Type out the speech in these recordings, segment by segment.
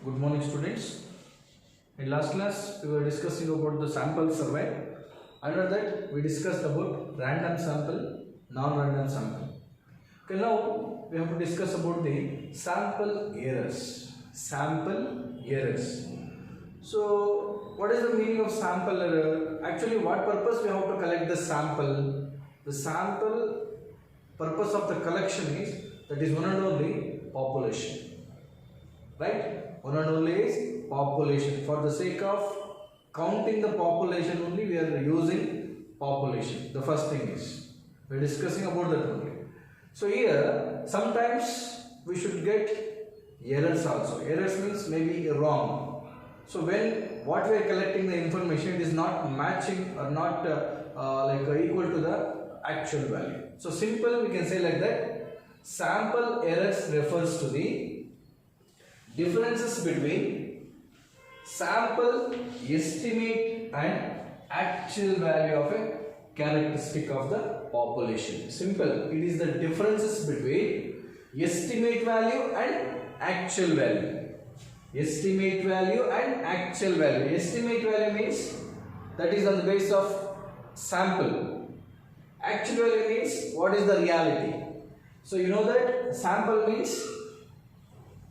Good morning, students. In last class, we were discussing about the sample survey. Under that, we discussed about random sample, non-random sample. Okay, now we have to discuss about the sample errors. Sample errors. So, what is the meaning of sample error? Actually, what purpose we have to collect the sample? The sample purpose of the collection is that is one and only population. Right? One and only is population. For the sake of counting the population only, we are using population. The first thing is we are discussing about that only. So here sometimes we should get errors also. Errors means maybe wrong. So when what we are collecting the information, it is not matching or not equal to the actual value. So simple, we can say like that. Sample errors refers to the differences between sample estimate and actual value of a characteristic of the population. Simple. It is the differences between estimate value and actual value. Estimate value and actual value. Estimate value means that is on the basis of sample. Actual value means what is the reality. So you know that sample means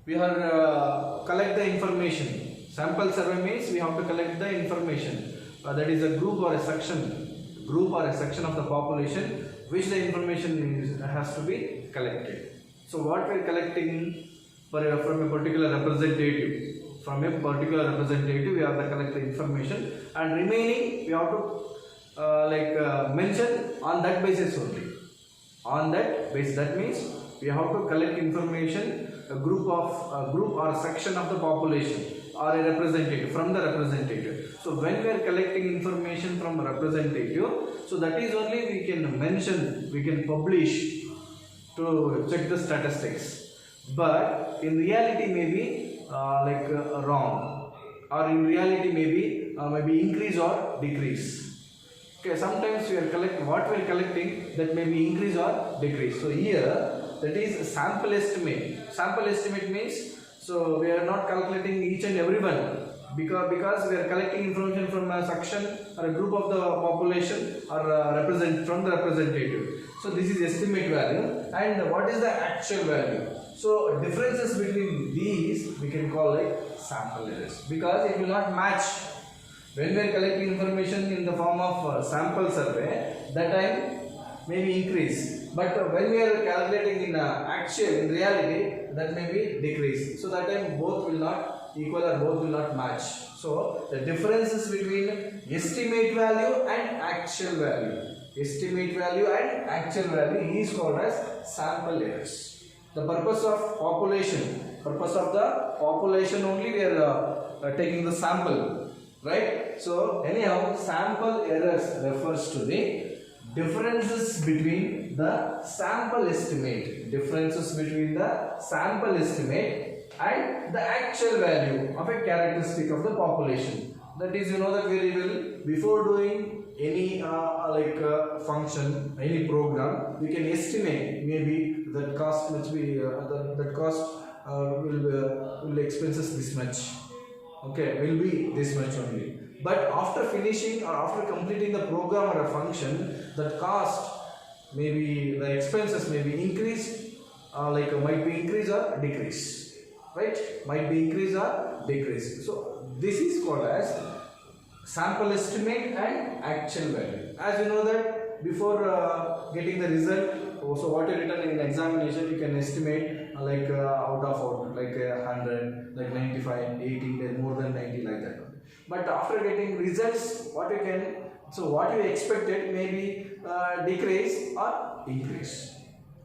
we are collect the information. Sample survey means we have to collect the information. That is a group or a section of the population which the information has to be collected. So what we are collecting from a particular representative. From a particular representative, we have to collect the information, and remaining we have to mention on that basis only. On that basis, that means we have to collect information. A group or section of the population or a representative from the representative. So when we are collecting information from a representative, so that is only we can mention, we can publish to check the statistics. But in reality maybe wrong, or in reality maybe increase or decrease. Okay, sometimes we are what we are collecting, that may be increase or decrease. So here that is sample estimate. Sample estimate means, so we are not calculating each and every one, because we are collecting information from a section or a group of the population or from the representative. So this is estimate value, and what is the actual value? So differences between these we can call like sample errors, because it will not match. When we are collecting information in the form of sample survey, that time maybe increase. But when we are calculating in reality, that may be decrease. So that time both will not equal or both will not match. So the differences between estimate value and actual value. Estimate value and actual value is called as sample errors. The purpose of the population only we are taking the sample, right? So anyhow, sample errors refers to the differences between the sample estimate, and the actual value of a characteristic of the population. That is, you know that very well. Before doing any function, any program, we can estimate maybe that cost which will expenses this much. Okay, will be this much only. But after finishing or after completing the program or a function, that cost maybe the expenses may be increased, might be increased or decrease, right? Might be increased or decrease. So this is called as sample estimate and actual value. As you know that before getting the result, so what you written in examination, you can estimate out of 100, 95, 80, more than 90, like that. But after getting results, what you expected maybe decrease or increase.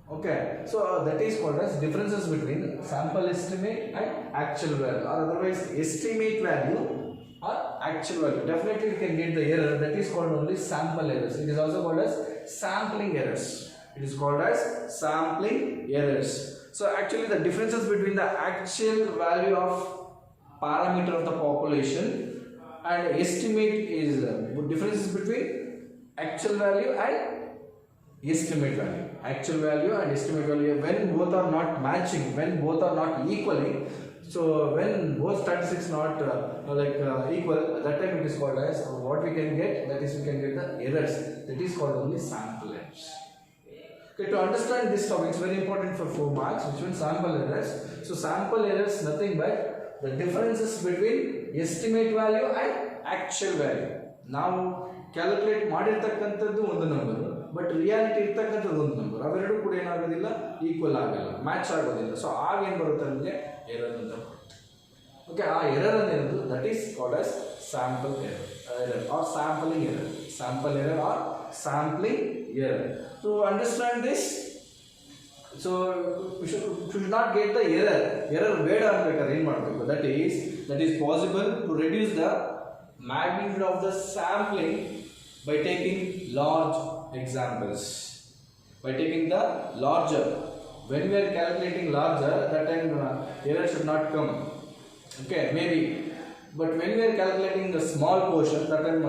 Okay, so that is called as differences between sample estimate and actual value, or otherwise estimate value or actual value. Definitely we can get the error, that is called only sample errors. It is also called as sampling errors. So actually the differences between the actual value of parameter of the population and estimate is differences between actual value and estimate value. actual value and estimate value, when both are not matching, when both are not equaling, so when both statistics not equal, that time it is called as what we can get, that is we can get the errors, that is called only sample errors. Okay, to understand this topic is very important for 4 marks, which means sample errors. So sample errors nothing but the differences between estimate value and actual value. ನಾವು calculate ಮಾಡಿರ್ತಕ್ಕಂಥದ್ದು ಒಂದು number, but reality ಇರ್ತಕ್ಕಂಥದ್ದು ಒಂದು number, ಅವೆರಡೂ ಕೂಡ ಏನಾಗೋದಿಲ್ಲ, equal ಆಗಲ್ಲ, match ಆಗೋದಿಲ್ಲ. ಸೊ ಆಗ ಏನು ಬರುತ್ತೆ ನಮಗೆ, ಎರರ್ ಅಂತ ಬರುತ್ತೆ. ಓಕೆ, ಆ ಎರರ್ ಅನ್ನೋದು that is called as sample error or sampling error, sample error or sampling error. To understand this, so we should not get the error ಬೇಡ ಅನ್ಬೇಕಾದ್ರೆ ಏನು ಮಾಡಬೇಕು, that is possible to reduce the magnitude of the sampling by taking large examples, by taking the larger. When we are calculating larger, that time error should not come. Okay, maybe, but when we are calculating the small portion, that time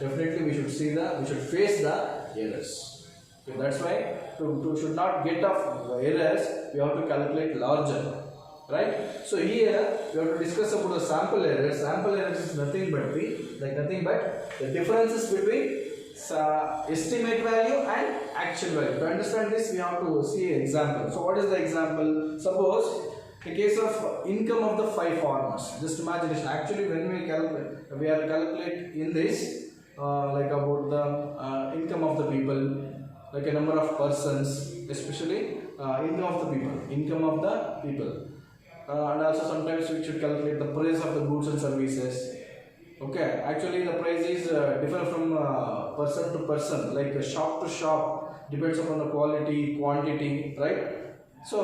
definitely we should face the errors. Okay, that's why to should not get off errors, we have to calculate larger. Right? So here we have to discuss about the sample errors. Sample errors is nothing but the differences between estimate value and actual value. To understand this, we have to see an example. So what is the example? Suppose the case of income of the 5 farmers. Just imagination. Actually, when we are calculate in this like about the income of the people, like a number of persons, especially income of the people. And also sometimes we should calculate the price of the goods and services. Okay, actually the price is different from person to person, like shop to shop, depends upon the quality, quantity, right? So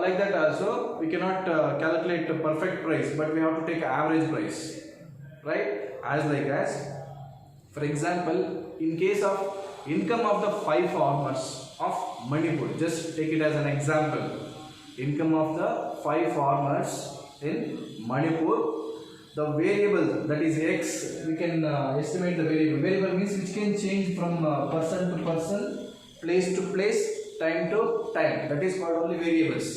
like that also we cannot calculate the perfect price, but we have to take average price, right? As for example, in case of income of the 5 farmers of Manipur, just take it as an example. Income of the 5 farmers in Manipur, the variable, that is x, we can estimate the variable. Variable means which can change from person to person, place to place, time to time. That is called only variables.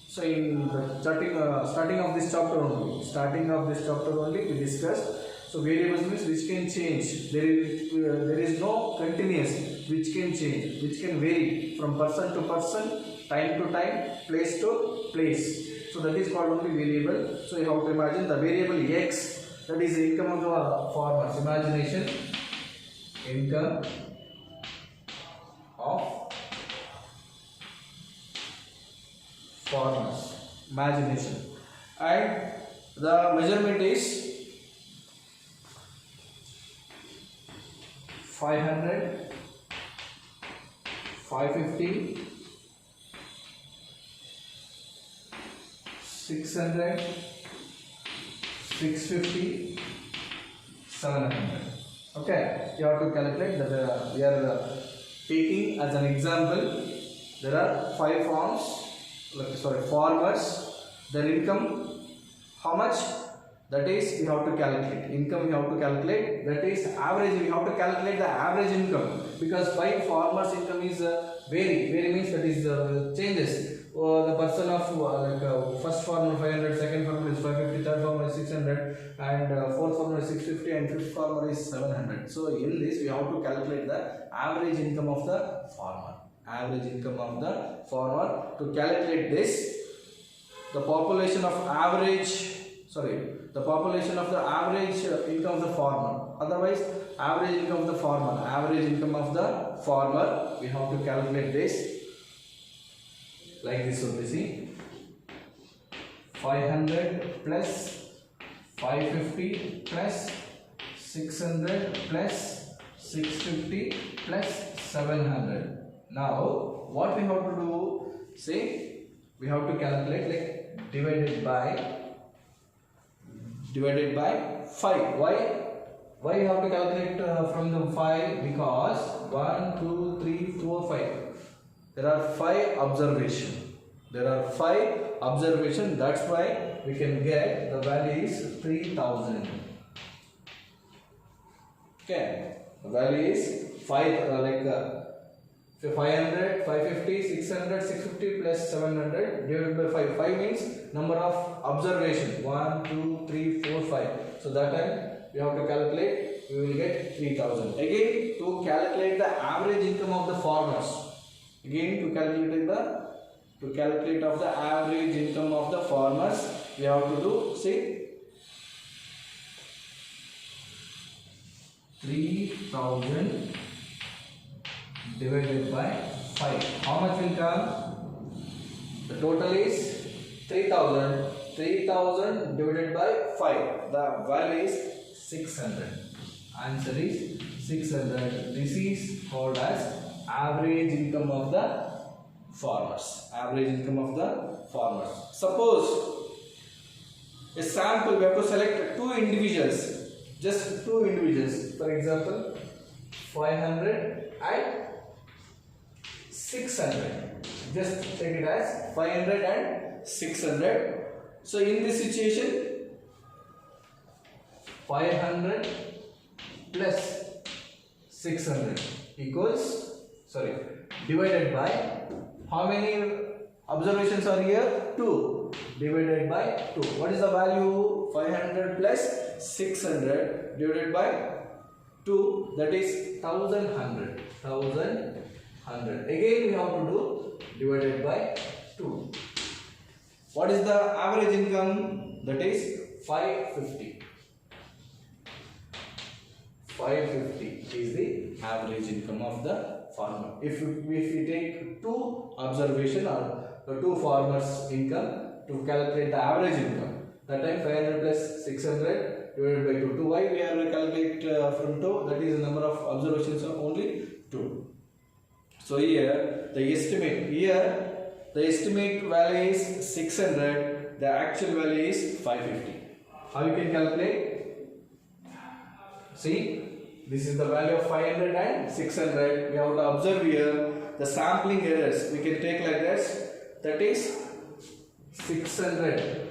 So in the starting of this chapter only, we discussed. So variables means which can change. There is no continuous, which can change, which can vary from person to person, time to time, place to place. So that is called only variable. So you have to imagine the variable x, that is the income of the farmers. Imagination, income of farmers. Imagination, and the measurement is 500, 550, 600, 650, 700. Okay, you have to calculate that we are taking as an example, there are 5 farmers, their income, how much? That is, we have to calculate income, we have to calculate, that is average, we have to calculate the average income, because 5 farmers income is vary means that is changes. The person of first farmer 500, second farmer is 550, third farmer is 600, and fourth farmer is 650, and fifth farmer is 700. So in this we have to calculate the average income of the farmer. To calculate this, the population of the average income of the farmer. Otherwise, average income of the farmer, we have to calculate this like this. So we see 500 plus 550 plus 600 plus 650 plus 700. Now what we have to do, say we have to calculate like divided by 5. Why you have to calculate from the 5? Because 1, 2, 3, 4, 5. There are 5 observations. That's why we can get the value is 3000. Okay, the value is 5 So 500, 550, 600, 650 plus 700 divided by 5. 5 means number of observation. 1, 2, 3, 4, 5. So that time we have to calculate, we will get 3000. Again, to calculate the average income of the farmers. Again, to calculate of the average income of the farmers, we have to do, see, 3000 divided by 5. How much will come? The total is 3000. 3000 divided by 5. The value is 600. Answer is 600. This is called as average income of the farmers. Average income of the farmers. Suppose a sample, we have to select two individuals. Just two individuals. For example, 500 and 600. Just take it as 500 and 600. So in this situation, 500 plus 600 equals, divided by, how many observations are here? 2. Divided by 2. What is the value? 500 plus 600 divided by 2, that is 1100. 1100. Again we have to do divided by 2. What is the average income? That is 550. 550 is the average income of the farmer. If we take two observation or two farmers' income to calculate the average income, that time 500 plus 600 divided by 2. Why we are calculate from 2? That is the number of observations are only 2. So here the estimate value is 600. The actual value is 550. How you can calculate? See, this is the value of 500 and 600. We have to observe here the sampling errors. We can take like this. That is 600.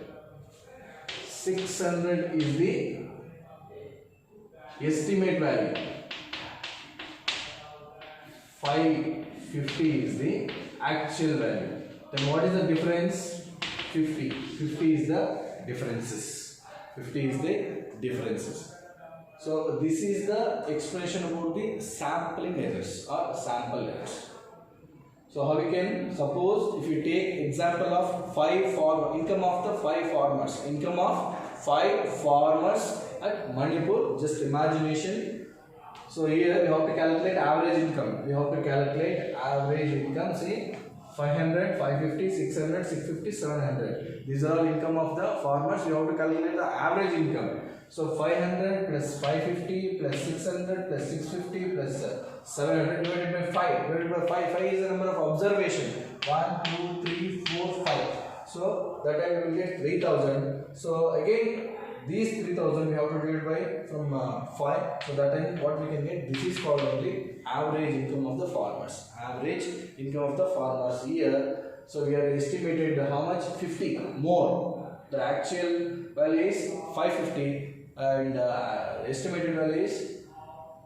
600 is the estimate value. 550 is the actual value. Then what is the difference? 50. 50 is the differences. 50 is the differences. So this is the explanation about the sampling errors or sample errors. So how we can, suppose if you take example of income of the 5 farmers. Income of 5 farmers at Manipur, just imagination. So here we have to calculate average income. We have to calculate average income. See, 500, 550, 600, 650, 700. These are all income of the farmers. We have to calculate the average income. So 500 plus 550 plus 600 plus 650 plus 700 divided by 5. Divided by 5. 5 is the number of observation. 1, 2, 3, 4, 5. So that time we will get 3000. So again, these 3000 we have to divide by from 5. So that time what we can get? This is called only average income of the farmers. Average income of the farmers here. So we are estimated how much? 50 more. The actual value is 550 and estimated value is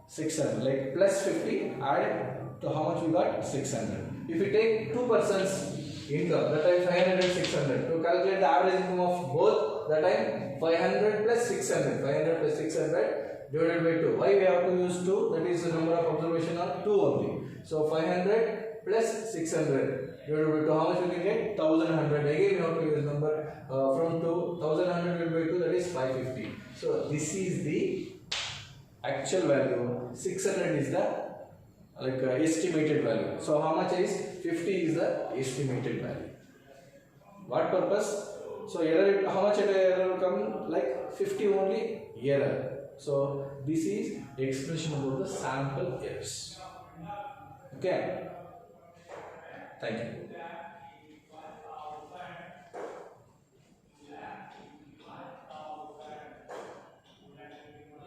600. Like plus 50 added to how much we got? 600. If we take 2 persons income, that time 500 and 600. To calculate the average income of both, that time 500 plus 600. 500 plus 600 divided by 2. Why we have to use 2? That is the number of observation are 2 only. So 500 plus 600 divided by 2. How much we can get? 1100. Again we have to use number from 2. 1100 divided by 2, that is 550. So this is the actual value. 600 is the estimated value. So how much is 50 is the estimated value. What purpose? So error, how much error will come? Like 50 only error. So this is the expression about the sample errors. Okay. Thank you.